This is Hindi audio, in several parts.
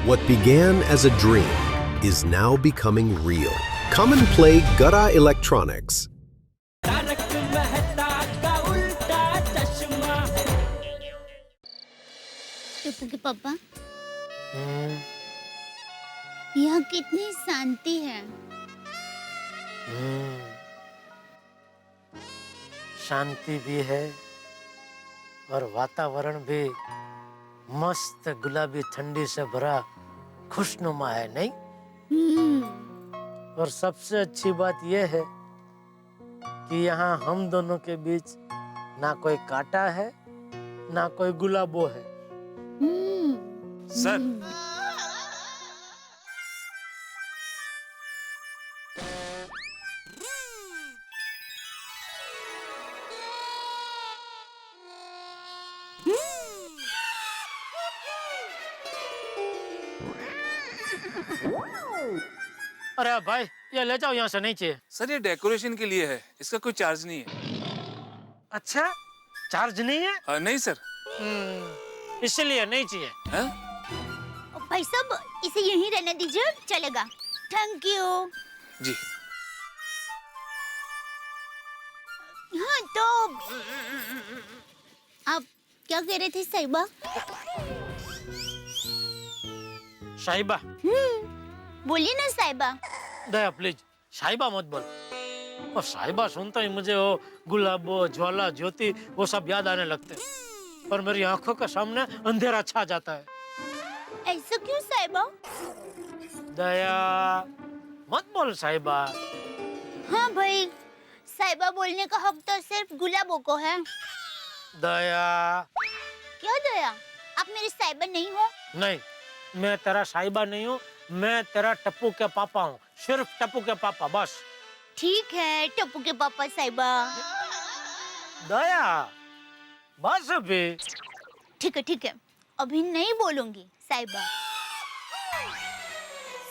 What began as a dream is now becoming real. Come and play Gada Electronics. Tappu के पापा, यहाँ कितनी शांति है। शांति भी है और वातावरण भी मस्त गुलाबी ठंडी से भरा खुशनुमा है, नहीं? और सबसे अच्छी बात यह है कि यहाँ हम दोनों के बीच ना कोई कांटा है ना कोई गुलाबो है। सर, अरे भाई, ये ले जाओ यहाँ से, नहीं चाहिए। सर ये डेकोरेशन के लिए है, इसका कोई चार्ज नहीं है। अच्छा, चार्ज नहीं है? नहीं सर। इसलिए नहीं चाहिए। है? भाई साहब, इसे यहीं रहने दीजिए, चलेगा। Thank you. जी। हाँ तो आप क्या कह रहे थे साहिबा? साहिबा? बोलिए ना साहिबा। दया प्लीज, साहिबा मत बोल। और साहिबा सुनता ही मुझे वो गुलाबो, ज्वाला, ज्योति वो सब याद आने लगते हैं और मेरी आंखों के सामने अंधेरा छा जाता है। ऐसा क्यों साहिबा? दया मत बोल साहिबा। हाँ भाई, साहिबा बोलने का हक तो सिर्फ गुलाबों को है। दया। क्या दया? आप मेरे साहिबा नहीं हो? नहीं, मैं तेरा साहिबा नहीं हूँ, मैं तेरा टप्पू के पापा हूँ, सिर्फ टप्पू के पापा, बस। ठीक है, टप्पू के पापा साहिबा। दया बस अभी। ठीक है, अभी नहीं बोलूंगी साहिबा।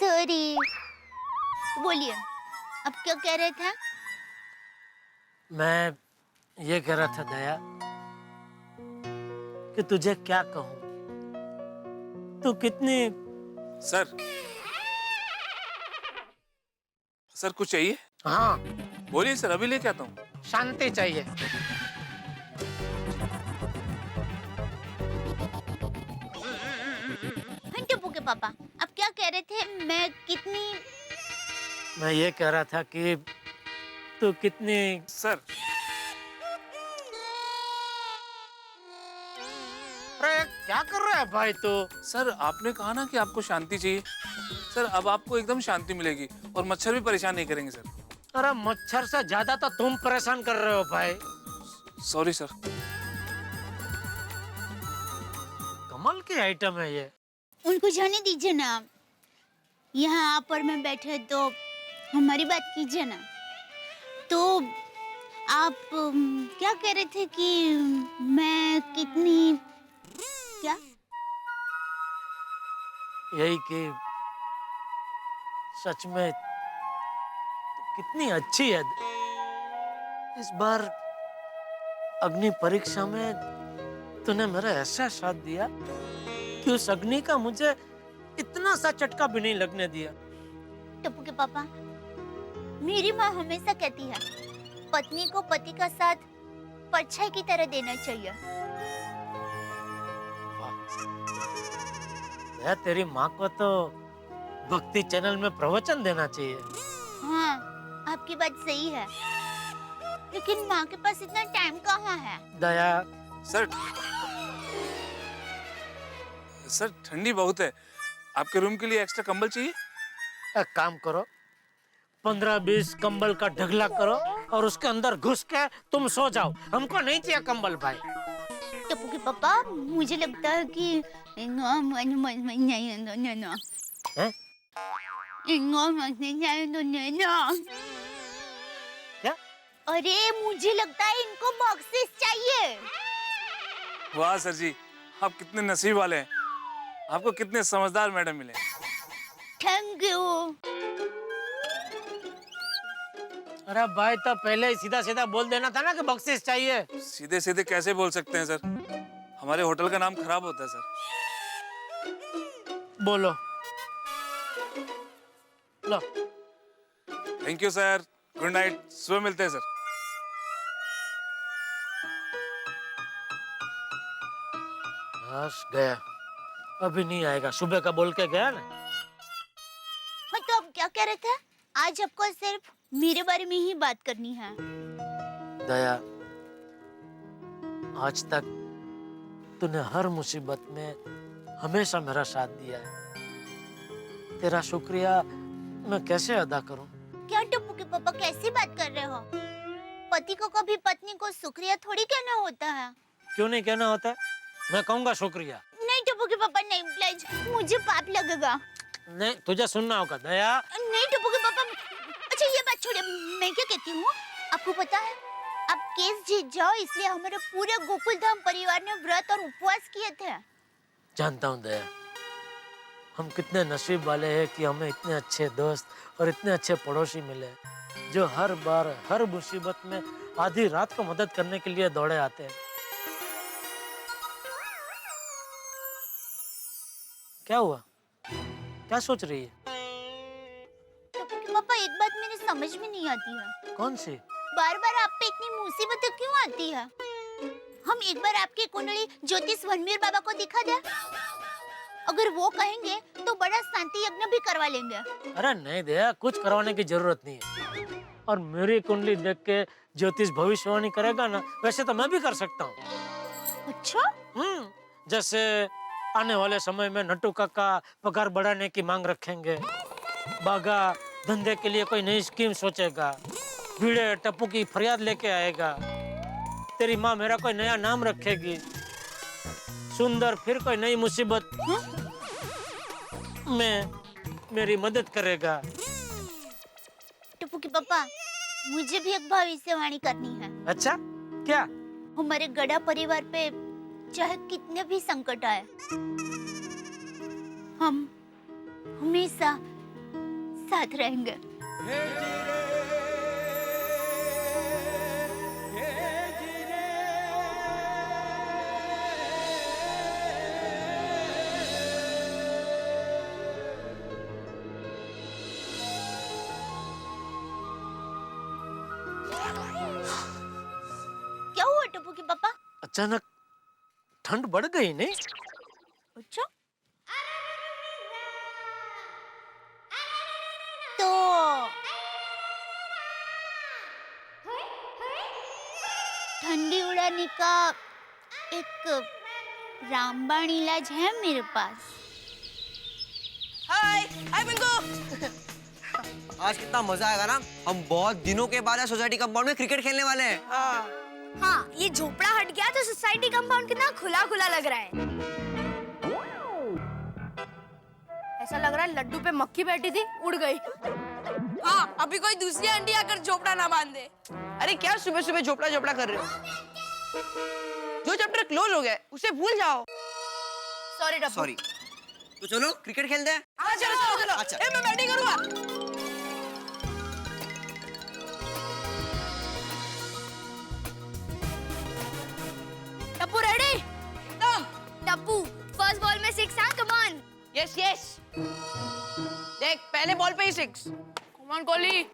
सॉरी। तो बोलिए, अब क्या कह रहे थे? मैं ये कह रहा था दया कि तुझे क्या कहूँ, तू कितनी। सर, सर कुछ चाहिए? हाँ, बोलिए सर, अभी लेके आता हूँ। शांति चाहिए। टप्पू के पापा, अब क्या कह रहे थे? मैं ये कह रहा था कि तू कितनी। सर, अरे क्या कर रहा है भाई तू? सर आपने कहा ना कि आपको शांति चाहिए। सर अब आपको एकदम शांति मिलेगी और मच्छर भी परेशान नहीं करेंगे सर। अरे मच्छर से ज्यादा तो तुम परेशान कर रहे हो भाई। Sorry sir. कमाल की आइटम है ये। उनको जाने दीजिए ना। यहाँ आप और मैं बैठे तो हमारी बात कीजिए ना। तो आप क्या कह रहे थे कि मैं कितनी क्या? यही कि सच में तो कितनी अच्छी है। इस बार अग्नि परीक्षा में तूने मेरा ऐसा साथ दिया कि उस अग्नि का मुझे इतना सा चटका भी नहीं लगने दिया। टप्पू के पापा, मेरी माँ हमेशा कहती है पत्नी को पति का साथ परछाई की तरह देना चाहिए। यार तेरी माँ को तो भक्ति चैनल में प्रवचन देना चाहिए। हाँ, आपकी बात सही है, लेकिन माँ के पास इतना टाइम कहाँ है? दया। सर, सर ठंडी बहुत है, आपके रूम के लिए एक्स्ट्रा कंबल चाहिए? एक काम करो, 15-20 कंबल का ढगला करो और उसके अंदर घुस के तुम सो जाओ। हमको नहीं चाहिए कंबल भाई। टप्पू के पापा, मुझे लगता है कि क्या? अरे मुझे लगता है इनको बॉक्सेस चाहिए। वाह सर जी, आप कितने नसीब वाले हैं, आपको कितने समझदार मैडम मिले। Thank you. अरे भाई तो पहले ही सीधा सीधा बोल देना था ना कि बॉक्सेस चाहिए। सीधे सीधे कैसे बोल सकते हैं सर, हमारे होटल का नाम खराब होता है सर। बोलो। लो। Thank you sir, good night, सुबह मिलते हैं सर। बस गया, अभी नहीं आएगा, सुबह का बोल के गया ना। हाँ, तो अब क्या कह रहे थे? आज आपको सिर्फ मेरे बारे में ही बात करनी है। दया, आज तक तूने हर मुसीबत में हमेशा मेरा साथ दिया है। तेरा शुक्रिया मैं कैसे अदा करूं? क्या टप्पू के पापा कैसी बात कर रहे हो? पति को कभी पत्नी को शुक्रिया थोड़ी कहना होता है। क्यों नहीं कहना होता है? मैं कहूंगा शुक्रिया। नहीं टप्पू के पापा, नहीं प्लीज, मुझे पाप लगेगा। नहीं, तुझे सुनना होगा दया। नहीं टप्पू के पापा, अच्छा ये बात छोड़िए, मैं क्या कहती हूँ, आपको पता है आप केस जीत जाओ इसलिए हमारे पूरे गोकुल धाम परिवार ने व्रत और उपवास किए थे। जानता हूँ दया, हम कितने नसीब वाले हैं कि हमें इतने अच्छे दोस्त और इतने अच्छे पड़ोसी मिले जो हर बार हर मुसीबत में आधी रात को मदद करने के लिए दौड़े आते हैं। क्या हुआ? क्या सोच रही है? टप्पू के पापा, एक बात मेरे समझ में नहीं आती है। कौन सी? बार बार आप पे इतनी मुसीबतें क्यों आती है? हम एक बार आपकी कुंडली ज्योतिष वनवीर बाबा को दिखा दें? अगर वो कहेंगे तो बड़ा शांति यज्ञ भी करवा लेंगे। अरे नहीं दया, कुछ करवाने की जरूरत नहीं है। और मेरी कुंडली देख के ज्योतिष भविष्यवाणी करेगा ना, वैसे तो मैं भी कर सकता हूँ। अच्छा? जैसे आने वाले समय में नट्टू काका पगार बढ़ाने की मांग रखेंगे, बागा धंधे के लिए कोई नई स्कीम सोचेगा, भिड़े टप्पू की फरियाद लेके आएगा, तेरी माँ मेरा कोई नया नाम रखेगी, सुंदर फिर कोई नई मुसीबत में मेरी मदद करेगा। टप्पू के पापा, मुझे भी एक भविष्यवाणी करनी है। अच्छा, क्या? हमारे गड़ा परिवार पे चाहे कितने भी संकट आए, हम हमेशा साथ रहेंगे। क्या हुआ टप्पू के पापा? अचानक ठंड बढ़ गई नहीं? अच्छा, तो ठंडी उड़ाने का एक रामबाण इलाज है मेरे पास। हाय हाय बिंगो। आज कितना मजा आएगा ना, हम बहुत दिनों के बाद सोसाइटी कंपाउंड में क्रिकेट खेलने वाले हैं। हाँ, ये झोपड़ा हट गया तो सोसाइटी कंपाउंड कितना खुला खुला लग रहा है। ऐसा लग रहा है लड्डू पे मक्खी बैठी थी, उड़ गई। हाँ, अभी कोई दूसरी आंटी आकर झोपड़ा ना बांध दे। अरे क्या सुबह सुबह झोपड़ा झोपड़ा कर रहे हो? जो चैप्टर क्लोज हो गया उसे भूल जाओ। सॉरी टप्पू। सॉरी। तो चलो क्रिकेट खेलते हैं। हाँ चलो चलो चलो। अच्छा। ए, मैं बैटिंग करूँगा। टप्पू रेडी? एकदम। टप्पू फर्स्ट बॉल में 6 हाँ, कम ऑन। Yes yes. देख, पहले बॉल पे ही 6। Come on Kohli.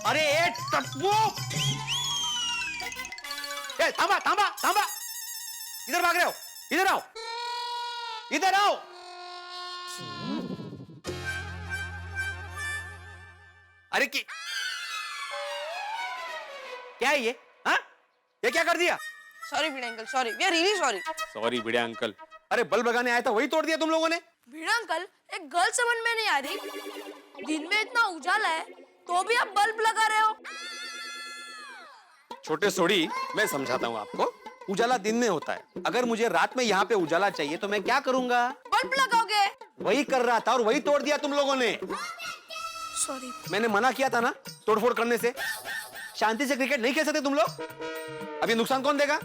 अरे ए टप्पू, ए थांबा थांबा थांबा, इधर भाग रहे हो? इधर आओ, इधर आओ। अरे क्या है ये? हाँ, ये क्या कर दिया? Sorry Bhide uncle, sorry, we are really sorry. Sorry Bhide uncle. अरे बल्ब लगाने आया था, वही तोड़ दिया तुम लोगों ने। भिड़े अंकल, एक गर्ल समझ में नहीं आ रही। दिन में इतना उजाला है तो भी आप बल्ब लगा रहे हो। छोटे सोड़ी, मैं समझाता हूँ आपको। उजाला दिन में होता है, अगर मुझे रात में यहाँ पे उजाला चाहिए तो मैं क्या करूंगा? बल्ब लगाओगे। वही कर रहा था और वही तोड़ दिया तुम लोगों ने। सॉरी। मैंने मना किया था ना तोड़फोड़ करने से। शांति से क्रिकेट नहीं खेल सकते तुम लोग? अब ये नुकसान कौन देगा?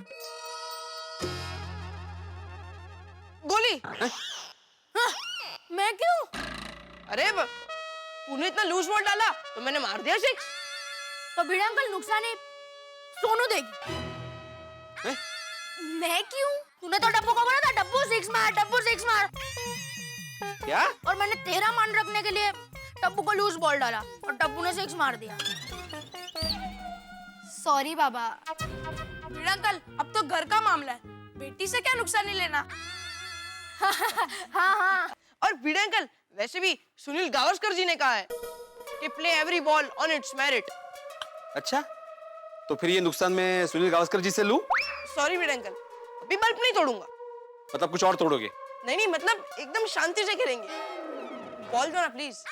गोली हाँ, मैं क्यों? अरे तूने इतना लूज बॉल डाला तो मैंने मार दिया 6। तो भिड़े अंकल नुकसान है सोनू देगी। मैं क्यों? तूने तो टप्पू को बोला था टप्पू 6 मार, टप्पू 6 मार। क्या? और मैंने तेरा मान रखने के लिए टप्पू को लूज बॉल डाला और टप्पू ने 6 मार दिया। सॉरी बाबा। भिड़े अंकल अब तो घर का मामला है, बेटी से क्या नुकसान नहीं लेना। हाँ हाँ। और भिड़े अंकल वैसे भी सुनील गावस्कर जी ने कहा है कि play every ball on it's merit. अच्छा, तो फिर ये नुकसान मैं सुनील गावस्कर जी से लूं? सॉरी भिड़े अंकल, अभी बल्ब नहीं तोड़ूंगा। मतलब कुछ और तोड़ोगे? नहीं मतलब एकदम शांति से खेलेंगे। बॉल दो ना प्लीज।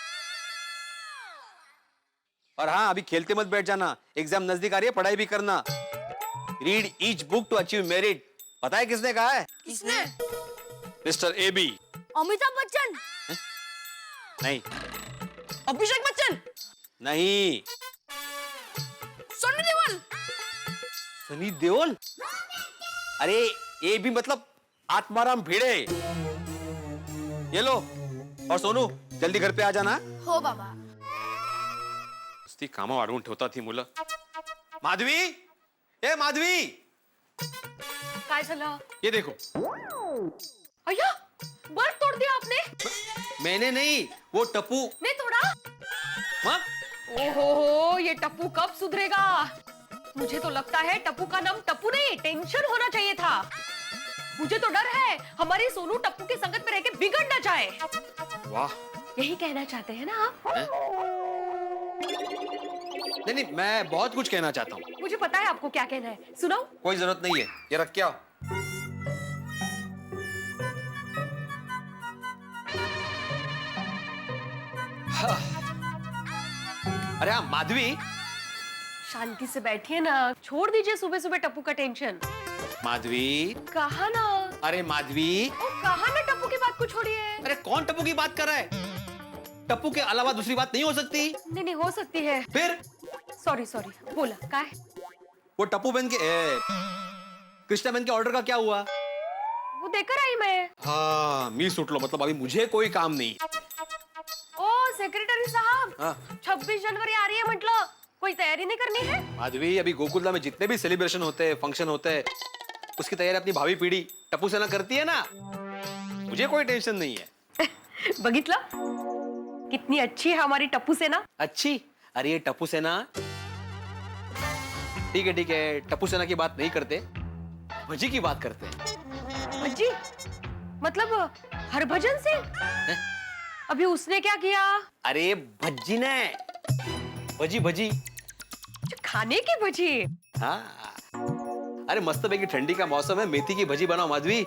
और हाँ, अभी खेलते मत बैठ जाना, एग्जाम नजदीक आ रही है, पढ़ाई भी करना। Read each book to achieve merit. पता है किसने कहा है? किसने? Mister AB. अमिताभ बच्चन? नहीं। अभिषेक बच्चन? नहीं। सनी देओल? सनी देओल? अरे ए भी मतलब आत्माराम भिड़े। ये लो, और सोनू जल्दी घर पे आ जाना। हो बाबा। ती कामा वाढवून ठेवता ती मुलं। माधवी, ए माधवी, काय झालं? ये देखो। अय्या, बल्ब तोड़ दिया आपने? मैंने नहीं, वो टप्पू नहीं तोड़ा? हाँ? ओहो, ये टप्पू कब सुधरेगा? मुझे तो लगता है टप्पू का नाम टप्पू नहीं टेंशन होना चाहिए था। मुझे तो डर है हमारी सोनू टप्पू की संगत में रह के बिगड़ ना जाए। वाह, यही कहना चाहते हैं ना आप? नहीं नहीं, मैं बहुत कुछ कहना चाहता हूँ। मुझे पता है आपको क्या कहना है, सुनाओ। कोई जरूरत नहीं है, ये रख के आओ। हाँ। अरे हाँ माधवी, शांति से बैठिए ना, छोड़ दीजिए सुबह सुबह टप्पू का टेंशन। माधवी, कहा ना? अरे माधवी, ओ, कहा ना टप्पू की बात को छोड़िए। अरे कौन टप्पू की बात कर रहा है? टप्पू के अलावा दूसरी बात नहीं हो सकती। नहीं नहीं हो सकती है। फिर सॉरी सॉरी, बोला क्या है? वो टप्पू बहन के कृष्णा बहन के ऑर्डर का क्या हुआ? वो देकर आई मैं। हाँ, मी सुटलो, मतलब अभी मुझे कोई काम नहीं। ओ सेक्रेटरी साहब, हाँ। 26 जनवरी आ रही है, मतलब कोई तैयारी नहीं करनी है? माधवी, अभी गोकुलधाम में जितने भी सेलिब्रेशन होते हैं, फंक्शन होते हैं, उसकी तैयारी अपनी भावी पीढ़ी टप्पू सेना करती है ना। मुझे कोई टेंशन नहीं है। बघितलं कितनी अच्छी है हमारी टप्पू सेना। अच्छी? अरे ये टप्पू सेना, ठीक है, टप्पू सेना की बात नहीं करते, भजी की बात करते हैं। भज्जी मतलब हरभजन सिंह? अभी उसने क्या किया? अरे भज्जी ने, भजी भजी, खाने की भजी? हाँ। अरे मस्त पैकी ठंडी का मौसम है, मेथी की भजी बनाओ माधवी।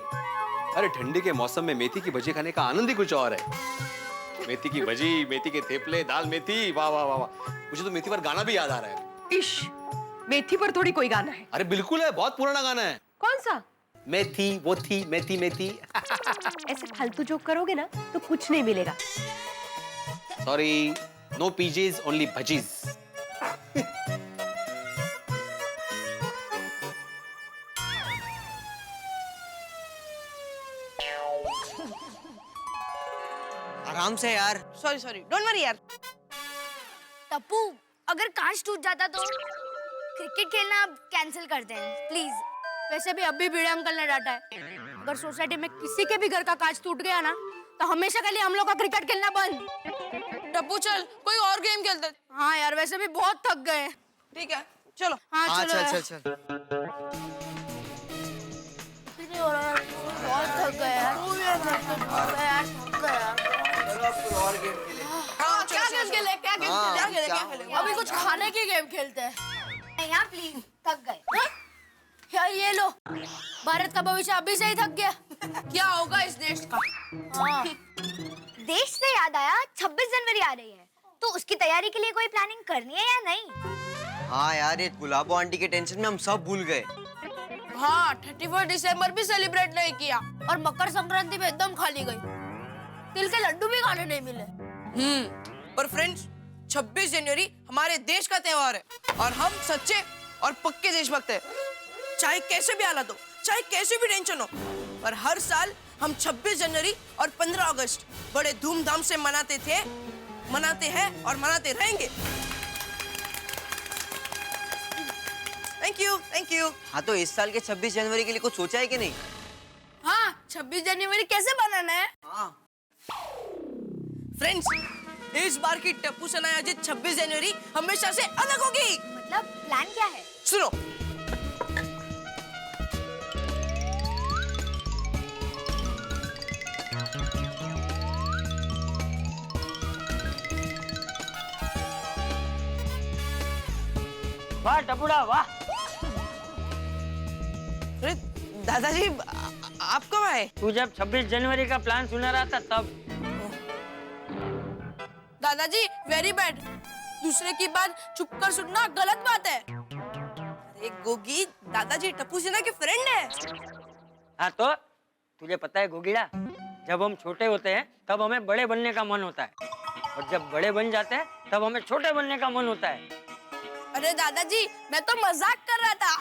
अरे ठंडी के मौसम में मेथी की भजी खाने का आनंद ही कुछ और है। मेथी की भजी, मेथी के थेपले, दाल मेथी, वाह वाह वाह वाह। मुझे तो मेथी पर गाना भी याद आ रहा है। इश, मेथी पर थोड़ी कोई गाना है? अरे बिल्कुल है, बहुत पुराना गाना है। कौन सा? मेथी वो थी, मेथी मेथी। ऐसे फालतू जोक करोगे ना तो कुछ नहीं मिलेगा। Sorry, no PJs, only bhajis. आराम से यार। सॉरी सॉरी, डोंट वरी यार। टप्पू, अगर कांच टूट जाता तो क्रिकेट खेलना कैंसिल कर दें प्लीज। वैसे भी अभी भिड़े अंकल ने डांटा है, अगर सोसाइटी में किसी के भी घर का कांच टूट गया ना तो हमेशा के लिए हम लोग का क्रिकेट खेलना बंद। टप्पू चल कोई और गेम खेलते। हाँ यार, वैसे भी बहुत थक गए। ठीक है चलो। हाँ चलो चल चल चल। बहुत थक गए यार। क्या गेम खेले? क्या गेम खेले? अभी कुछ खाने की गेम खेलते हैं। यहाँ प्लीज, थक गए। यार ये लो, भारत का भविष्य अभी से ही थक गया। क्या होगा इस देश का? हाँ। देश से याद आया, 26 जनवरी आ रही है, तो उसकी तैयारी के लिए कोई प्लानिंग करनी है या नहीं? हाँ यार, ये गुलाबो आंटी के टेंशन में हम सब भूल गए। हाँ, 31 दिसंबर भी सेलिब्रेट नहीं किया और मकर संक्रांति में एकदम खाली गई। तिल के लड्डू भी खाने नहीं मिले। पर फ्रेंड्स, 26 जनवरी हमारे देश का त्योहार है और हम सच्चे और पक्के देशभक्त हैं। चाहे कैसे भी हालत हो, चाहे कैसे भी टेंशन हो, पर हर साल हम 26 जनवरी और 15 अगस्त बड़े धूमधाम से मनाते थे, मनाते हैं और मनाते रहेंगे। Thank you, thank you. हाँ, तो इस साल के 26 जनवरी के लिए कुछ सोचा है कि नहीं? हाँ, 26 जनवरी कैसे बनाना है? हाँ। फ्रेंड्स, इस बार की टप्पू सेना आयोजित 26 जनवरी हमेशा से अलग होगी। मतलब प्लान क्या है? सुनो, वाह टपुड़ा वाह। अरे दादाजी, आप कब आए? तू जब 26 जनवरी का प्लान सुना रहा था तब। दादाजी वेरी बैड। दूसरे की बात चुप कर सुनना गलत बात है। अरे गोगी, दादाजी टप्पू सेना के फ्रेंड है। हाँ तो तुझे पता है गोगीड़ा, जब हम छोटे होते हैं तब हमें बड़े बनने का मन होता है, और जब बड़े बन जाते हैं तब हमें छोटे बनने का मन होता है। अरे दादाजी, मैं तो मजाक कर रहा था।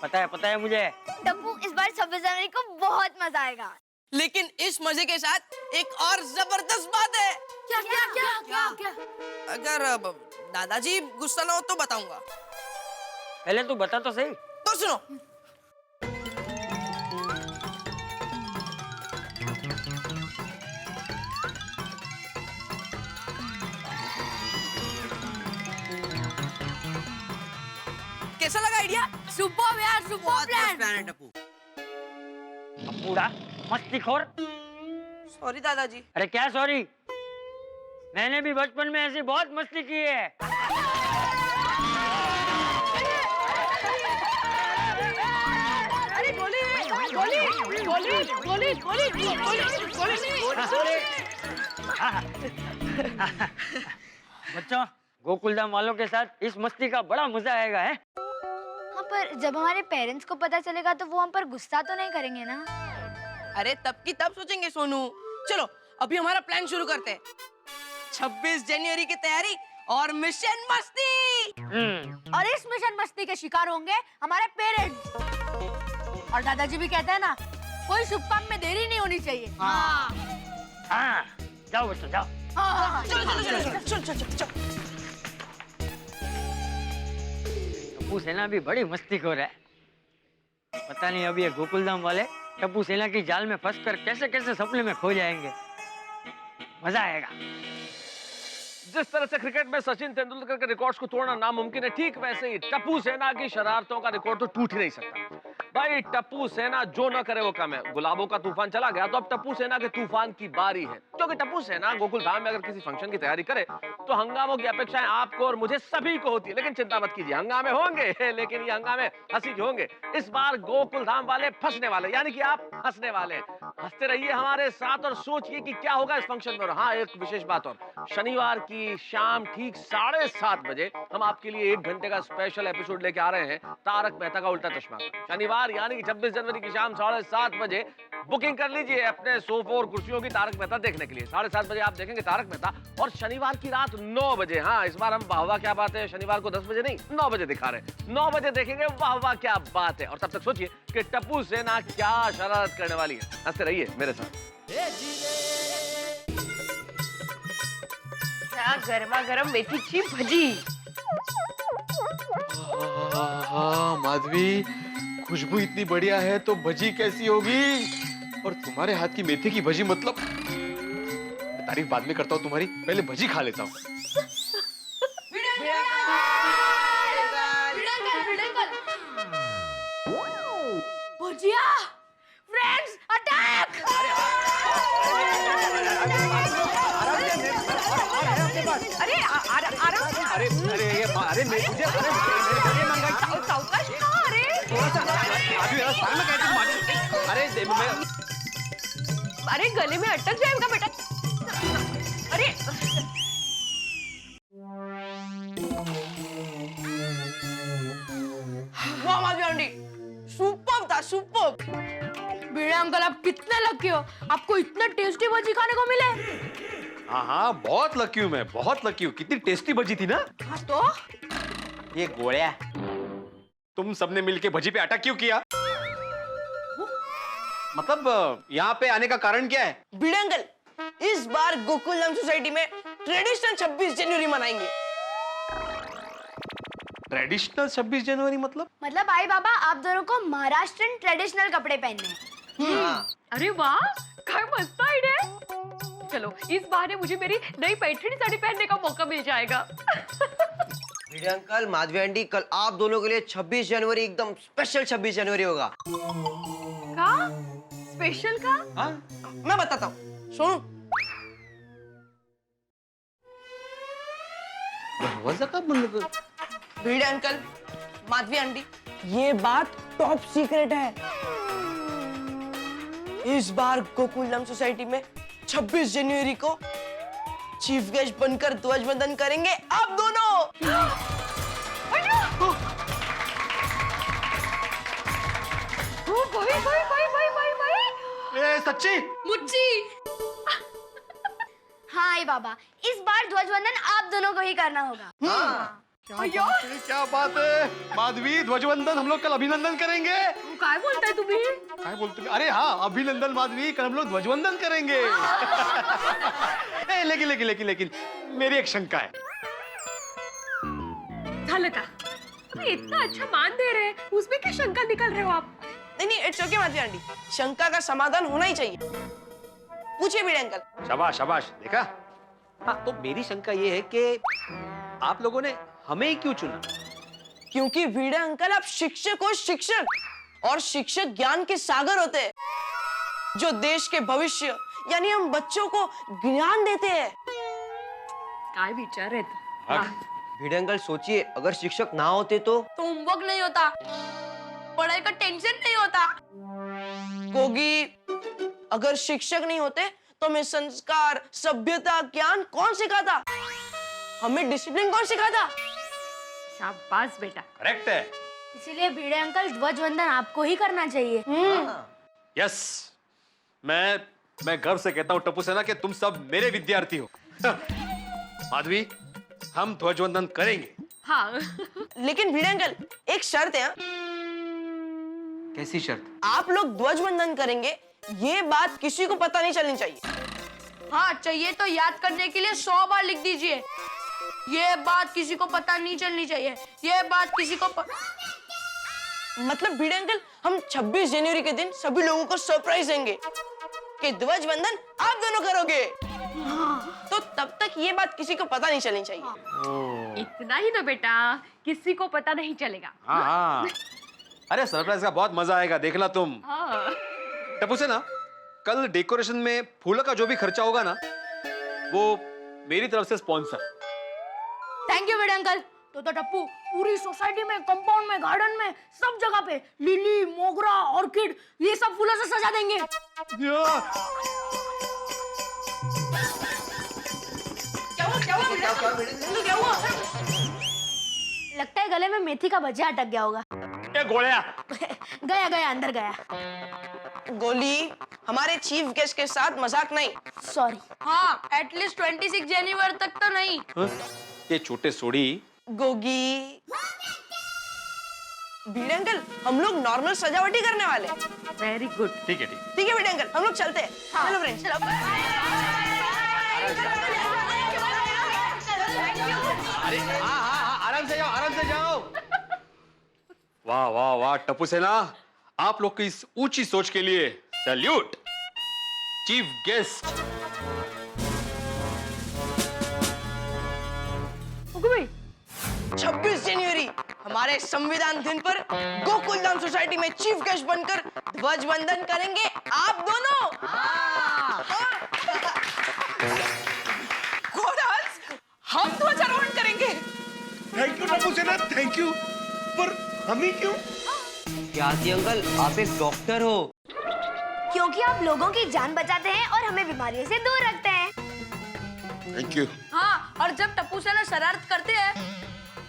पता है मुझे। टप्पू, इस बार 26 जनवरी को बहुत मजा आएगा। लेकिन इस मजे के साथ एक और जबरदस्त बात है। क्या क्या क्या क्या क्या? अगर दादाजी गुस्सा ना हो तो बताऊंगा। पहले तू बता तो सही। तो सुनो, कैसा लगा आइडिया? सुपर यार, सुपर प्लान। प्लान है टप्पू। पूरा मस्तीखोर। सॉरी दादाजी। अरे क्या सॉरी, मैंने भी बचपन में ऐसी बहुत मस्ती की है। अरे गोली गोली गोली गोली गोली गोली। बच्चों, गोकुलधाम वालों के साथ इस मस्ती का बड़ा मजा आएगा है। हाँ, पर जब हमारे पेरेंट्स को पता चलेगा तो वो हम पर गुस्सा तो नहीं करेंगे ना? अरे तब की तब सोचेंगे सोनू। चलो अभी हमारा प्लान शुरू करते हैं। 26 जनवरी की तैयारी और मिशन मस्ती। और इस मिशन मस्ती के शिकार होंगे हमारे पेरेंट्स। और दादाजी भी कहते हैं ना, कोई शुभ काम में देरी नहीं होनी चाहिए। हाँ, जाओ बच्चों जाओ। चलो। टप्पू सेना भी बड़ी मस्तीखोर है। पता नहीं अब ये गोकुलधाम वाले टप्पू सेना की जाल में फंसकर कैसे कैसे सपने में खो जाएंगे। मजा आएगा। जिस तरह से क्रिकेट में सचिन तेंदुलकर के रिकॉर्ड्स को तोड़ना नामुमकिन है, ठीक वैसे ही टप्पू सेना की शरारतों का रिकॉर्ड तो टूट ही नहीं सकता। भाई टप्पू सेना जो न करे वो कम है। गुलाबों का तूफान चला गया तो अब टप्पू सेना के तूफान की बारी है, क्योंकि टप्पू सेना गोकुलधाम में अगर किसी फंक्शन की तैयारी करे तो हंगामों की अपेक्षाएं आपको और मुझे सभी को होती है। लेकिन चिंता मत कीजिए, हंगामे होंगे, लेकिन ये हंगामे हंसी के होंगे। इस बार गोकुलधाम वाले फंसने वाले, यानी कि आप हंसने वाले। हंसते रहिए हमारे साथ और सोचिए कि क्या होगा इस फंक्शन में। और हाँ, एक विशेष बात और, शनिवार की शाम ठीक 7:30 बजे हम आपके लिए 1 घंटे का स्पेशल एपिसोड लेके आ रहे हैं, तारक मेहता का उल्टा चश्मा। शनिवार यानी कि 26 जनवरी की शाम 7:30 बजे बुकिंग कर लीजिए अपने सोफों और कुर्सियों की तारक मेहता देखने के लिए। 7:30 बजे आप देखेंगे तारक मेहता। और शनिवार की रात 9 बजे, हाँ इस बार हम वाह वाह क्या बात है शनिवार को 10 बजे नहीं 9 बजे दिखा रहे हैं। 9 बजे देखेंगे वाह वाह क्या बात है। और तब तक सोचिए कि टप्पू सेना क्या शरारत करने वाली है। हंसते रहिए मेरे साथ। क्या गरमा गरम मेथी की भजी। माधवी, खुशबू इतनी बढ़िया है तो भजी कैसी होगी? और तुम्हारे हाथ की मेथी की भजी, मतलब तारीफ बाद में करता हूँ तुम्हारी, पहले भजी खा लेता हूँ। भुजिया फ्रेंड्स अटैक। अरे आराम से। अरे अरे ये अरे मुझे सावकाश खा। अरे थोड़ा सा अरे गले में अटक जाएगा बेटा। अरे वाह माधवी आंटी, सुपर था। था सुपर। भिड़े अंकल आप कितने लकी हो, आपको इतने टेस्टी भजी खाने को मिले। हाँ हाँ, बहुत लकी हूँ मैं, बहुत लकी हूँ। कितनी टेस्टी भजी थी ना। हाँ तो ये गोलिया, तुम सबने मिलके भजी पे अटैक क्यों किया? मतलब यहाँ पे आने का कारण क्या है? भिड़े अंकल, इस बार गोकुलधाम सोसाइटी में ट्रेडिशनल 26 जनवरी मनाएंगे। ट्रेडिशनल 26 जनवरी मतलब? मतलब आई बाबा आप दोनों को महाराष्ट्रन ट्रेडिशनल कपड़े पहनने हैं। अरे वाह, क्या मस्त आइडिया है। चलो इस बहाने मुझे मेरी नई पैठणी साड़ी पहनने का मौका मिल जाएगा। भिड़े अंकल, माधवी आंटी, कल आप दोनों के लिए 26 जनवरी एकदम स्पेशल 26 जनवरी होगा। का स्पेशल का? हाँ? मैं बताता हूँ, सुनो। भिड़े अंकल, माधवी आंटी, ये बात टॉप सीक्रेट है। इस बार गोकुलधाम सोसाइटी में 26 जनवरी को चीफ गेस्ट बनकर ध्वजवंदन करेंगे आप दोनों। ए, सच्ची? मुच्ची। हाँ आई बाबा, इस बार ध्वजवंदन आप दोनों को ही करना होगा। क्या बात है माधवी, ध्वजवंदन हम लोग कल अभिनंदन करेंगे। काय बोलताय तुम्ही? काय बोलते? अरे हाँ, अभिनंदन माधवी, कल हम लोग ध्वजवंदन करेंगे। लेकिन मेरी एक शंका है। झालं का? अबे इतना अच्छा मान दे रहे हैं, उसमें क्या शंका निकल रहे हो आप? नहीं, इट्स ओके माधवी आंटी, शंका का समाधान होना ही चाहिए। पूछिए भिड़े अंकल। शाबाश शाबाश, देखा? हाँ, तो मेरी शंका ये है कि आप लोगों ने हमें ही क्यों चुना? क्योंकि भिड़े अंकल आप शिक्षक हो, शिक्षक, और शिक्षक ज्ञान के सागर होते हैं, जो देश के भविष्य यानी हम बच्चों को ज्ञान देते हैं। काय विचार आहेत? भिड़े अंकल सोचिए, अगर शिक्षक ना होते तो होमवर्क नहीं होता, पढ़ाई का टेंशन नहीं होता। कोगी, अगर शिक्षक नहीं होते तो हमें संस्कार, सभ्यता, ज्ञान कौन सिखाता? हमें डिसिप्लिन कौन सिखाता? शाबाश बेटा। करेक्ट है। इसीलिए भिड़े अंकल ध्वजवंदन आपको ही करना चाहिए। यस, मैं गर्व से कहता हूँ टप्पू सेना कि तुम सब मेरे विद्यार्थी हो। माधवी, हम ध्वजवंदन करेंगे। हाँ। लेकिन भिड़े अंकल, एक शर्त है। हाँ? कैसी शर्त? आप लोग ध्वजवंदन करेंगे, ये बात किसी को पता नहीं चलनी चाहिए। हाँ चाहिए तो याद करने के लिए 100 बार लिख दीजिए। ये बात किसी को पता नहीं चलनी चाहिए, ये बात किसी को मतलब भिड़े अंकल, हम 26 जनवरी के दिन सभी लोगों को सरप्राइज देंगे कि ध्वजवंदन आप दोनों करोगे। तो तब तक ये बात किसी को पता नहीं चलनी चाहिए। इतना ही ना बेटा, किसी को पता नहीं चलेगा। हाँ हाँ, अरे सरप्राइज का बहुत मजा आएगा, देखना तुम। हाँ। टप्पू सेना, कल डेकोरेशन में फूलों का जो भी खर्चा होगा ना, वो मेरी तरफ से sponsor. Thank you Bhide uncle. तो टप्पू पूरी सोसाइटी में, कंपाउंड में, गार्डन में, सब जगह पे लिली, मोगरा, ऑर्किड, ये सब फूलों से सजा देंगे। क्या हुआ? लगता है गले में मेथी का भजिया अटक गया होगा। ए गोलिया। गया अंदर गया। गोली, हमारे चीफ गेस्ट के साथ मजाक नहीं। सॉरी। हाँ, एटलीस्ट 26 जनवरी तक तो नहीं। ये छोटे सोड़ी। गोगी, भिड़े अंकल, हम लोग नॉर्मल सजावटी करने वाले। Very good. ठीक है ठीक है भिड़े अंकल, हम लोग चलते हैं। हाँ। चलो फ्रेंड्स, चलो। अरे हाँ, आराम से जाओ। वाह वाह वाह टप्पू सेना, आप लोग की इस ऊंची सोच के लिए सैल्यूट। Chief guest. 26 जनवरी हमारे संविधान दिन पर गोकुलधाम सोसाइटी में चीफ गेस्ट बनकर ध्वजवंदन करेंगे आप दोनों। कोडांस, हम ध्वजारोहण करेंगे। थैंक यू टप्पू सेना, थैंक यू। पर हम ही क्यों? क्या आती अंकल, आप एक डॉक्टर हो। क्योंकि आप लोगों की जान बचाते हैं और हमें बीमारियों से दूर रखते हैं। Thank you. हाँ, और जब टप्पू सेना शरारत करते हैं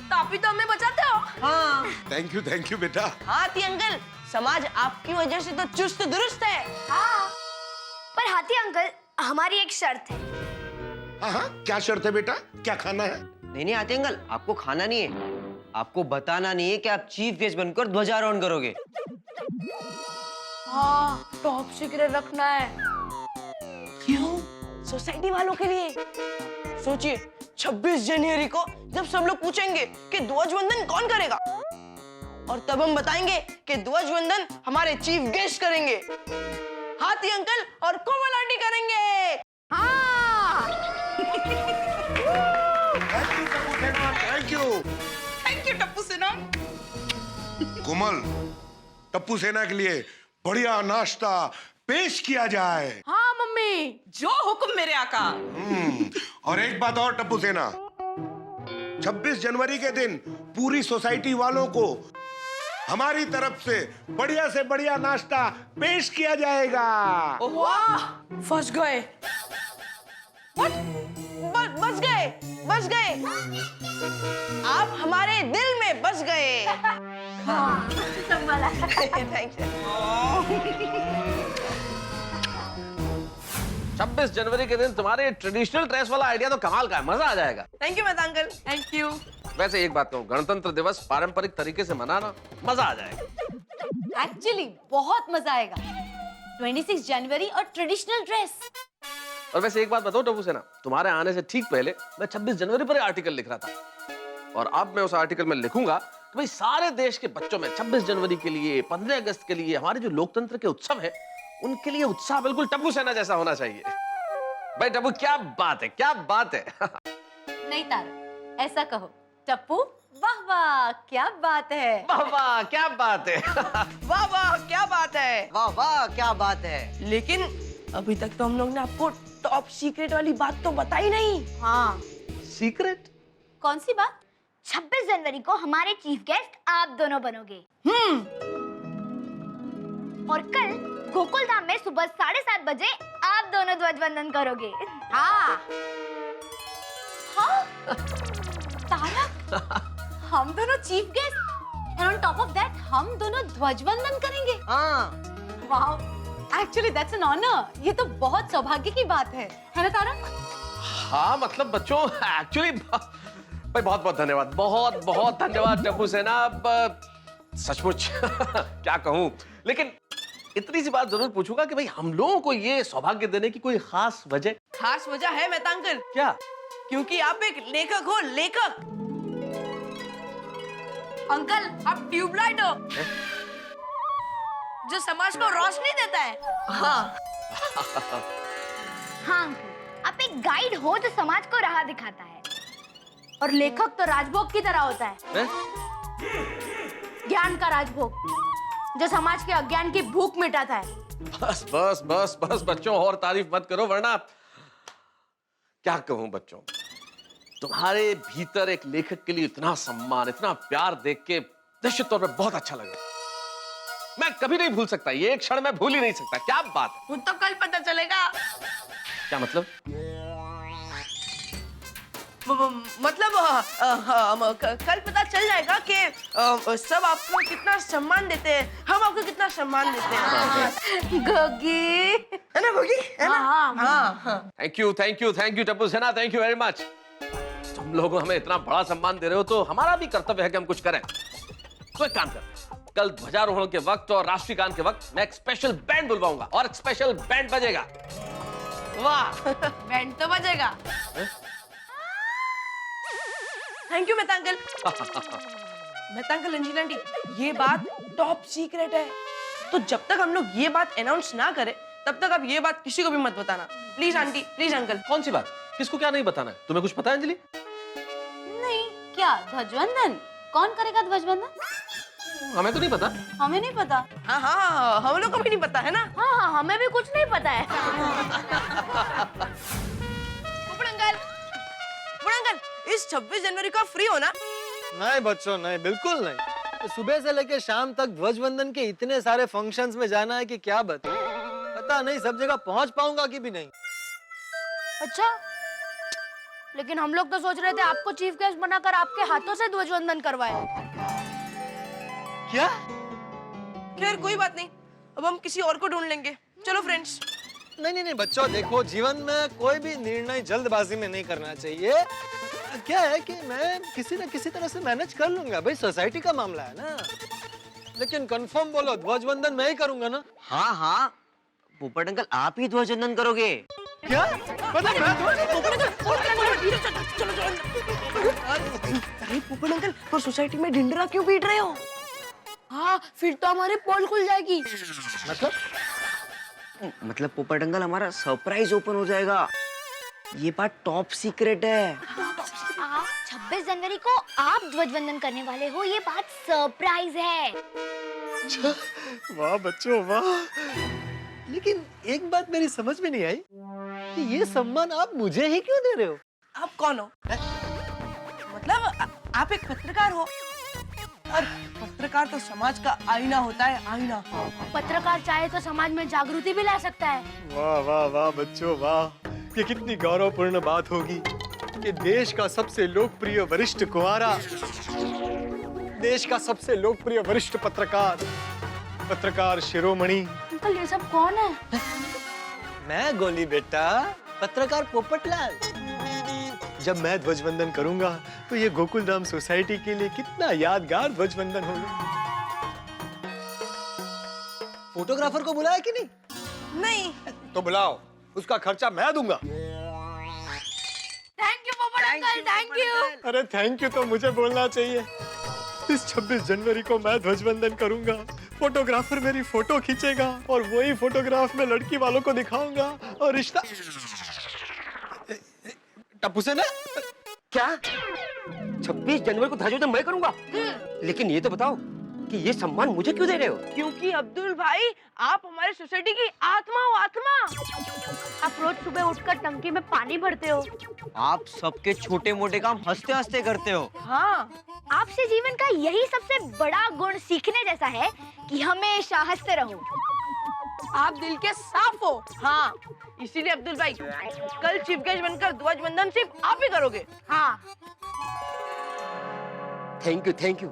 तो आप ही तो हमें बचाते हो। हाँ थैंक यू बेटा। हाँ ती अंकल, समाज आपकी वजह से तो चुस्त दुरुस्त है। हाँ, पर हाथी अंकल हमारी एक शर्त है। हाँ हाँ, क्या शर्त है बेटा? क्या खाना है? नहीं हाथी अंकल, आपको खाना नहीं है, आपको बताना नहीं है कि आप चीफ गेस्ट बनकर ध्वजारोहण करोगे। हाँ, टॉप सीक्रेट रखना है। क्यों? सोसाइटी वालों के लिए। सोचिए 26 जनवरी को जब सब लोग पूछेंगे कि ध्वजवंदन कौन करेगा, और तब हम बताएंगे कि ध्वजवंदन हमारे चीफ गेस्ट करेंगे, हाथी अंकल और कोमल आंटी करेंगे। हाँ। थैंक यू टप्पू सेना। कोमल, टप्पू सेना के लिए बढ़िया नाश्ता पेश किया जाए। हाँ मम्मी, जो हुक्म मेरे आका। और एक बात और टप्पू सेना, 26 जनवरी के दिन पूरी सोसाइटी वालों को हमारी तरफ से बढ़िया नाश्ता पेश किया जाएगा। वाह, फंस गए। बस गए। आप हमारे दिल में बस गए। हाँ, संभाला। Thank you. 26 जनवरी के दिन तुम्हारे ट्रेडिशनल ड्रेस वाला आइडिया तो कमाल का है, मजा आ जाएगा। Thank you Mehta uncle. Thank you. वैसे एक बात कहूँ, गणतंत्र दिवस पारंपरिक तरीके से मनाना मजा आ जाएगा। एक्चुअली बहुत मजा आएगा। 26 जनवरी और ट्रेडिशनल ड्रेस। और वैसे एक बात बताओ टप्पू सेना, तुम्हारे आने से ठीक पहले मैं 26 जनवरी पर आर्टिकल लिख रहा था, और अब मैं उस आर्टिकल में लिखूंगा कि भाई सारे देश के बच्चों में 26 जनवरी के लिए, 15 अगस्त के लिए, हमारे जो लोकतंत्र के उत्सव है उनके लिए उत्साह बिल्कुल टप्पू सेना जैसा होना चाहिए। भाई टप्पू, क्या बात है, क्या बात है। नहीं तारा, ऐसा कहो, टप्पू वाह वाह क्या बात है, वाह वाह क्या बात है। वाह वाह क्या बात है, वाह वाह क्या बात है। लेकिन अभी तक तो हम लोग ने आपको टॉप सीक्रेट वाली बात तो बताई नहीं। हाँ, सीक्रेट? कौन सी बात? 26 जनवरी को हमारे चीफ गेस्ट आप दोनों बनोगे। और कल गोकुल धाम में सुबह 7:30 बजे आप दोनों ध्वजवंदन करोगे। हाँ। हाँ? तारा, हम दोनों chief guest, and on top of that हम दोनों ध्वजवंदन करेंगे। हाँ। Wow, actually that's an honour. ये तो बहुत सौभाग्य की बात है ना तारा? हाँ मतलब बच्चों, एक्चुअली भाई बहुत बहुत धन्यवाद, बहुत बहुत धन्यवाद टप्पू सेना। सचमुच क्या कहूँ, लेकिन इतनी सी बात जरूर पूछूंगा कि भाई हम लोगों को ये सौभाग्य देने की कोई खास वजह? खास वजह है मेहता अंकल। क्या? क्योंकि आप एक लेखक हो, लेखक। अंकल, आप ट्यूबलाइट हो जो समाज को रोशनी देता है। हाँ। हाँ अंकल, आप एक गाइड हो जो समाज को राह दिखाता है। और लेखक तो राजभोग की तरह होता है, ज्ञान का राजभोग जो समाज के अज्ञान की भूख मिटाता है। बस बस बस बस बच्चों, और तारीफ मत करो, वरना क्या कहूं बच्चों, तुम्हारे भीतर एक लेखक के लिए इतना सम्मान, इतना प्यार देख के निश्चित तौर पर बहुत अच्छा लगा। मैं कभी नहीं भूल सकता, ये एक क्षण मैं भूल ही नहीं सकता। क्या बात है। वो तो कल पता चलेगा। क्या मतलब? मतलब कल पता चल जाएगा कि सब आपको कितना सम्मान देते हैं, हम आपको कितना सम्मान देते हैं। गोगी, है ना गोगी? है ना? हाँ। थैंक यू टप्पू सेना, थैंक यू वेरी मच। तुम लोग हमें इतना बड़ा सम्मान दे रहे हो तो हमारा भी कर्तव्य है कि हम कुछ करें। तो एक काम कर, कल ध्वजारोहण के वक्त और राष्ट्रीय गान के वक्त मैं एक स्पेशल बैंड बुलवाऊंगा और एक स्पेशल बैंड बजेगा। वाह, बैंड तो बजेगा। Thank you Mehta uncle. Mehta uncle, Angela aunty, ये बात टॉप सीक्रेट है, तो जब तक हम लोग ये बात अनाउंस ना करें तब तक आप ये बात किसी को भी मत बताना। Please aunty, please uncle. कौन सी बात? किसको क्या नहीं बताना है? तुम्हें कुछ पता है अंजलि? नहीं, क्या ध्वजवंदन? कौन करेगा ध्वजवंदन? हमें तो नहीं पता। हमें नहीं पता। हाँ, हम लोग को भी नहीं पता है ना। हाँ, हमें भी कुछ नहीं पता है। अंकल, इस 26 जनवरी को फ्री हो ना? नहीं बच्चों, नहीं, बिल्कुल नहीं। सुबह से लेकर शाम तक ध्वजवंदन के इतने सारे फंक्शंस में जाना है कि क्या पता नहीं सब जगह पहुंच पाऊंगा कि भी नहीं। अच्छा, लेकिन हम लोग तो सोच रहे थे आपको चीफ गेस्ट बनाकर आपके हाथों से ध्वजवंदन करवाए। क्या? खैर कोई बात नहीं, अब हम किसी और को ढूंढ लेंगे। चलो फ्रेंड्स। नहीं बच्चों, देखो जीवन में कोई भी निर्णय जल्दबाजी में नहीं करना चाहिए। क्या है कि मैं किसी न किसी तरह से मैनेज कर लूंगा, भाई सोसाइटी का मामला है ना। लेकिन कंफर्म बोलो, ध्वजवंदन मैं ही करूंगा ना? हाँ हाँ, पोपट अंकल आप ही ध्वजवंदन करोगे। क्या? मतलब मैं अरे पोपट अंकल, तो सोसाइटी में ढिंडरा क्यों पीट रहे हो? हाँ, फिर तो हमारी पोल खुल जाएगी। मतलब पोपट अंकल हमारा सरप्राइज ओपन हो जाएगा। ये बात टॉप सीक्रेट है। 26 जनवरी को आप ध्वजवंदन करने वाले हो, ये बात सरप्राइज है। वाह बच्चों वाह। लेकिन एक बात मेरी समझ में नहीं आई कि ये सम्मान आप मुझे ही क्यों दे रहे हो? आप कौन हो? मतलब आप एक पत्रकार हो, और पत्रकार तो समाज का आईना होता है, आईना। पत्रकार चाहे तो समाज में जागृति भी ला सकता है। वाह वाह वाह बच्चों वाह। ये कितनी गौरवपूर्ण बात होगी कि देश का सबसे लोकप्रिय वरिष्ठ कुंवारा, देश का सबसे लोकप्रिय वरिष्ठ पत्रकार शिरोमणि। अंकल ये सब कौन है? मैं गोली बेटा, पत्रकार पोपटलाल। जब मैं ध्वजवंदन करूंगा तो ये गोकुलधाम सोसाइटी के लिए कितना यादगार ध्वजवंदन होगा। फोटोग्राफर को बुलाया कि नहीं? नहीं। तो बुलाओ, उसका खर्चा मैं दूंगा। थैंक यू पोपट अंकल, थैंक यू। अरे थैंक यू तो मुझे बोलना चाहिए। इस 26 जनवरी को मैं ध्वजवंदन करूंगा, फोटोग्राफर मेरी फोटो खींचेगा और वही फोटोग्राफ में लड़की वालों को दिखाऊंगा और रिश्ता। टप्पू सेना क्या 26 जनवरी को ध्वजवंदन मैं करूंगा? लेकिन ये तो बताओ कि ये सम्मान मुझे क्यों दे रहे हो? क्योंकि अब्दुल भाई आप हमारे सोसाइटी की आत्मा हो, आत्मा। आप रोज सुबह उठकर टंकी में पानी भरते हो। आप सबके छोटे मोटे काम हंसते हंसते करते हो। हाँ, आपसे जीवन का यही सबसे बड़ा गुण सीखने जैसा है कि हमेशा हंसते रहो। आप दिल के साफ हो। हाँ, इसीलिए अब्दुल भाई कल चीफ गेस्ट बनकर ध्वजवंदन सिर्फ आप ही करोगे। हाँ। थैंक यू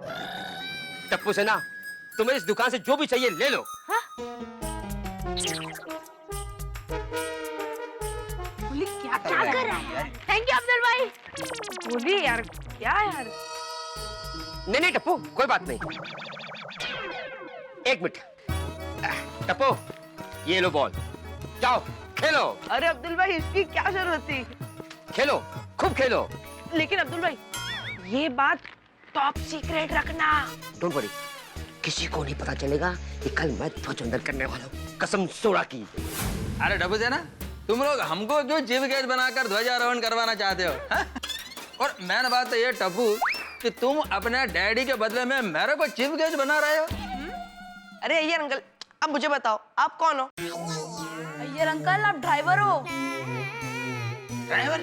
टप्पू सेना, तुम्हें इस दुकान से जो भी चाहिए ले लो। हाँ? बोली क्या कर रहा है? थैंक यू अब्दुल भाई। बोली यार क्या यार? नहीं टप्पू, कोई बात नहीं। एक मिनट टप्पू, ये लो बॉल, जाओ खेलो। अरे अब्दुल भाई इसकी क्या जरूरत थी? खेलो, खूब खेलो। लेकिन अब्दुल भाई ये बात टॉप सीक्रेट रखना। डोंट वरी, किसी को नहीं पता चलेगा कि कल मैं ध्वजवंदन करने वाला हूँ, कसम सोड़ा की। अरे टप्पू सेना, तुम लोग हमको क्यों चीफ गेस्ट बनाकर ध्वजारोहण करवाना चाहते हो? हा? और मेन बात तो ये टप्पू कि तुम अपने डैडी के बदले में मेरे को चीफ गेस्ट बना रहे हो। अरे अय्यर अंकल, अब मुझे बताओ आप कौन हो? अय्यर अंकल आप ड्राइवर हो। Driver?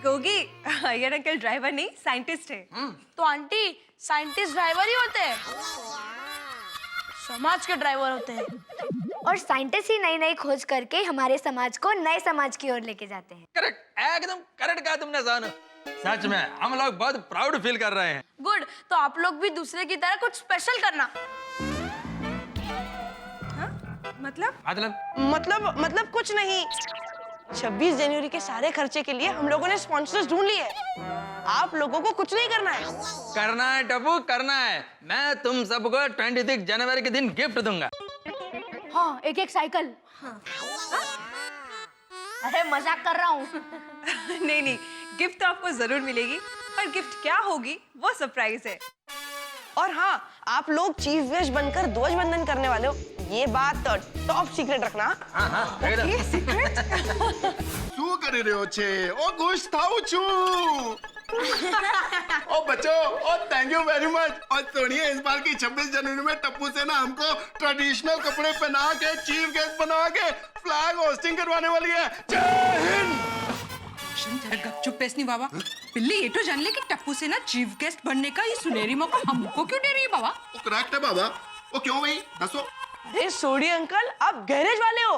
Gogi, Iyer uncle driver नहीं साइंटिस्ट है। तो आंटी साइंटिस्ट ड्राइवर ही होते हैं, समाज के ड्राइवर होते हैं। और साइंटिस्ट ही नई नई खोज करके हमारे समाज को नए समाज की ओर लेके जाते हैं। करेक्ट, एकदम करेक्ट कहा तुमने सोनू। सच में हम लोग बहुत प्राउड फील कर रहे हैं। गुड, तो आप लोग भी दूसरे की तरह कुछ स्पेशल करना। मतलब कुछ नहीं। 26 जनवरी के सारे खर्चे के लिए हम लोगों ने स्पॉन्सर्स ढूंढ लिए। आप लोगों को कुछ नहीं करना है। करना है टप्पू, करना है। मैं तुम सबको 26 जनवरी के दिन गिफ्ट दूंगा। हाँ, एक साइकिल। हाँ। अरे मजाक कर रहा हूँ। नहीं, गिफ्ट तो आपको जरूर मिलेगी, पर गिफ्ट क्या होगी वो सरप्राइज है। और हाँ, आप लोग चीफ गेस्ट बनकर ध्वजवंदन करने वाले हो, ये बात टॉप सीक्रेट रखना। શું કરી રહ્યો છે? ઓ ખુશ થાઉં છું। ओ बच्चों, ओ थैंक यू वेरी मच। और सुनिए, इस बार की 26 जनवरी में टप्पू सेना हमको ट्रेडिशनल कपड़े पहना के चीफ गेस्ट बना के फ्लैग होस्टिंग करवाने वाली है। जय हिंद। गपचुप पेसनी बाबा, पिल्ली ये तो जान ले कि टप्पू सेना चीफ गेस्ट बनने का ये सुनहरी मौका हमको क्यों दे रही है बाबा? करेक्ट है बाबा। वो क्यों भाई, दसो। अरे सोडी अंकल, आप गैरेज वाले हो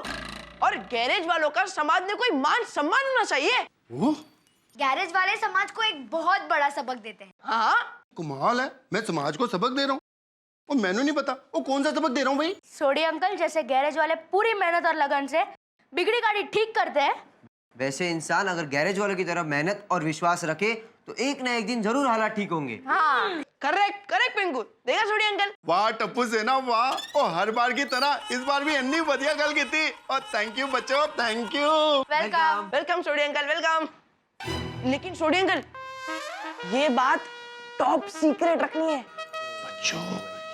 और गैरेज वालों का समाज में कोई मान सम्मान होना चाहिए। गैरेज वाले समाज को एक बहुत बड़ा सबक देते हैं। हाँ, कमाल है, मैं समाज को सबक दे रहा हूँ। और मैंने नहीं पता वो कौन सा सबक दे रहा हूँ भाई? सोडी अंकल, जैसे गैरेज वाले पूरी मेहनत और लगन से बिगड़ी गाड़ी ठीक करते हैं, वैसे इंसान अगर गैरेज वालों की तरह मेहनत और विश्वास रखे तो एक ना एक दिन जरूर हालात ठीक होंगे। हाँ करेक्ट करेक्ट पिंकू, देखा सोडी अंकल? वाह टप्पू सेना वाह, और हर बार की तरह इस बार भी इतनी बढ़िया गल की थी। और थैंक यू बच्चों, thank you. Welcome welcome Sodhi uncle, welcome. लेकिन सोडी अंकल, ये बात टॉप सीक्रेट रखनी है। बच्चों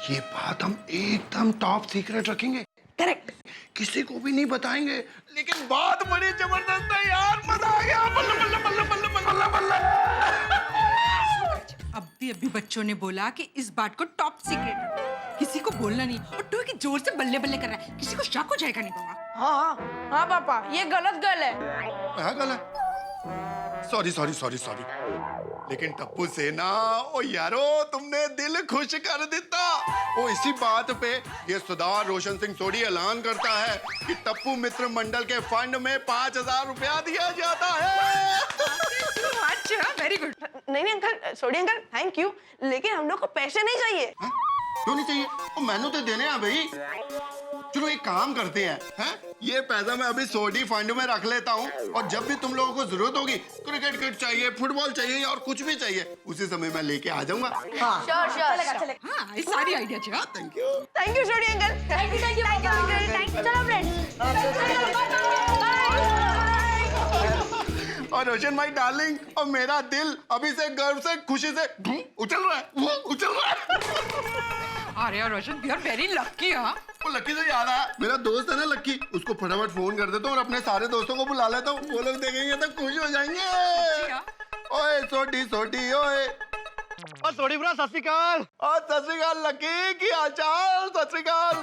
ये बात हम एकदम टॉप सीक्रेट रखेंगे। करेक्ट। किसी को भी नहीं बताएंगे, लेकिन बात बड़ी जबरदस्त है यार, मजा आ गया। बल्ले बल्ले बल्ले बल्ले बल्ले बल्ले। अभी बच्चों ने बोला कि इस बात को टॉप सीक्रेट रखो, किसी को बोलना नहीं। और टू की जोर से बल्ले बल्ले कर रहा है, किसी को शक हो जाएगा नहीं बाबा। हाँ हाँ पापा, ये गलत गल है। हाँ गलत, सॉरी सॉरी सॉरी सॉरी। लेकिन टप्पू सेना, ओ यारो तुमने दिल खुश कर देता। ओ इसी बात पे ये सुधार रोशन सिंह सोडी ऐलान करता है कि टप्पू मित्र मंडल के फंड में 5000 रुपया दिया जाता है। अच्छा वेरी गुड। नहीं uncle, Sodhi uncle thank you, लेकिन हम लोग को पैसे नहीं चाहिए। क्यों नहीं चाहिए? ओ मैंने तो देने हैं भाई। चलो एक काम करते हैं, ये पैसा मैं अभी सोडी फंड में रख लेता हूँ, और जब भी तुम लोगों को जरूरत होगी, क्रिकेट किट चाहिए, फुटबॉल चाहिए और कुछ भी चाहिए, उसी समय मैं लेके आ जाऊंगा। हाँ श्योर श्योर। हाँ ये सारी आइडिया चाहिए। Thank you Sodhi uncle. Thank you. चलो फ्रेंड्स, और रोशन माई डार्लिंग, और मेरा दिल अभी से गर्व से खुशी से उछल रहा है, उछल रहा है। अरे रोशन यू आर वेरी लकी। हाँ वो लकी से याद आया, मेरा दोस्त है ना लक्की, उसको फटाफट फोन कर देता हूँ और अपने सारे दोस्तों को बुला लेता हूँ। वो लोग देखेंगे तो खुश हो जाएंगे। ओए सोडी सोडी ओए। और सोडी ब्रो सत श्री अकाल। और सत श्री अकाल लकी, की हालचाल? सत श्री अकाल।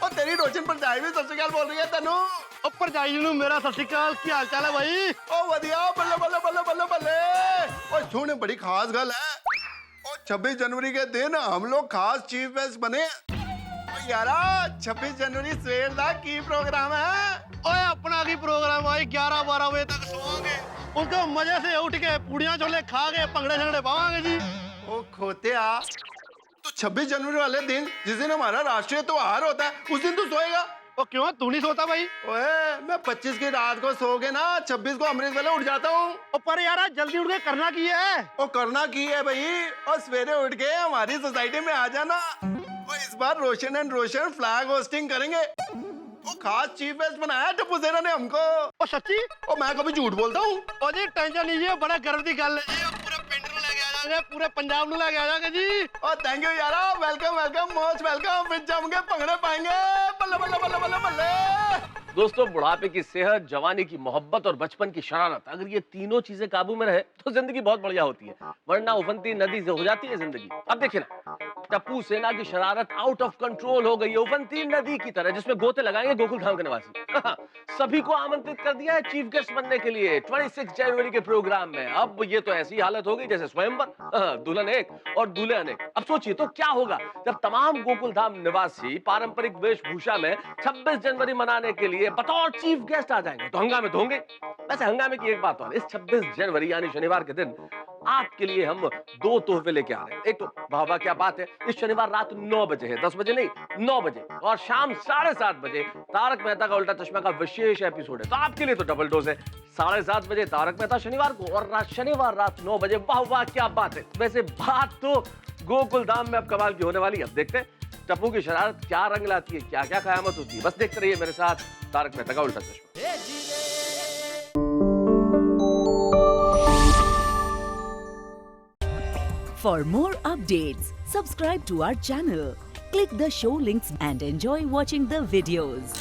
और तेरी रोशन भरजाई भी सत श्री अकाल बोल रही है तेनू। और भरजाई नू मेरा सत श्री अकाल, की हालचाल है भाई? ओ वधिया, बल्ले बल्ले बल्ले बल्ले बल्ले। और सुन बड़ी खास गल है, और 26 जनवरी के दिन हम लोग खास चीफ गेस्ट बने। यारा 26 जनवरी सवेर दा की प्रोग्राम है? ओए अपना की प्रोग्राम भाई, 11-12 बजे तक सोओगे, उसको मजे से उठ के पूड़ियां छोले खा के भंगड़े झगड़े पावांगे जी। ओ खोतिया, तो 26 जनवरी वाले दिन जिस दिन हमारा राष्ट्रीय त्योहार होता है, उस दिन तू सोएगा? ओ क्यों, तू नहीं सोता भाई? ओए मैं 25 की रात को सो के ना 26 को अमृत वेले उठ जाता हूँ। पर यार जल्दी उठ के करना की है? ओ करना की है भाई, और सवेरे उठ के हमारी सोसाइटी में आ जाना। और इस बार रोशन एंड रोशन फ्लैग होस्टिंग करेंगे। वो खास चीफ गेस्ट बनाया टप्पू सेना ने हमको। ओ सच्ची? ओ मैं कभी झूठ बोलता हूँ? ओ जी टेंशन लीजिए, बड़ा गर्व की गल है, पूरे पिंड में लेके आ जाएंगे, पूरे पंजाब में लेके आ जाएंगे जी। ओ थैंक यू यारा, वेलकम वेलकम, मोस्ट वेलकम। फिर जम के भंगड़े पाएंगे, बल्ले बल्ले बल्ले बल्ले बल्ले। दोस्तों बुढ़ापे की सेहत, जवानी की मोहब्बत और बचपन की शरारत, अगर ये तीनों चीजें काबू में रहे तो जिंदगी बहुत बढ़िया होती है, वरना उफनती नदी से हो जाती है जिंदगी। अब देखिए ना, टप्पू सेना की शरारत आउट ऑफ कंट्रोल हो गई है, उफनती नदी की तरह, जिसमें गोते लगाएंगे गोकुल धाम के निवासी। सभी को आमंत्रित कर दिया है चीफ गेस्ट बनने के लिए 26 जनवरी के प्रोग्राम में। अब ये तो ऐसी हालत हो गई जैसे स्वयंवर, दुल्हन एक और दूल्हे अनेक। अब सोचिए तो क्या होगा जब तमाम गोकुल धाम निवासी पारंपरिक वेशभूषा में 26 जनवरी मनाने के लिए बतौर चीफ गेस्ट आ जाएंगे, तो हंगामे तो होंगे। वैसे हंगामे की एक बात और, इस 26 जनवरी यानी शनिवार के दिन आपके लिए हम 2 तोहफे लेके आ रहे हैं। एक तो वाह वाह क्या बात है, इस शनिवार रात 9 बजे है, 10 बजे नहीं 9 बजे, और शाम 7:30 बजे तारक मेहता का उल्टा चश्मा का विशेष एपिसोड है, तो आपके लिए तो डबल डोज है। 7:30 बजे तारक मेहता शनिवार को, और शनिवार रात 9 बजे। वाह वाह क्या बात है। वैसे बात तो गोकुल धाम में अब कमाल की होने वाली है। अब देखते हैं टप्पू की शरारत क्या रंग लाती है, क्या क्या कयामत होती है। बस देखते रहिए मेरे साथ तारक मेहता का उल्टा चश्मा। For more updates, subscribe to our channel, click the show links and enjoy watching the videos.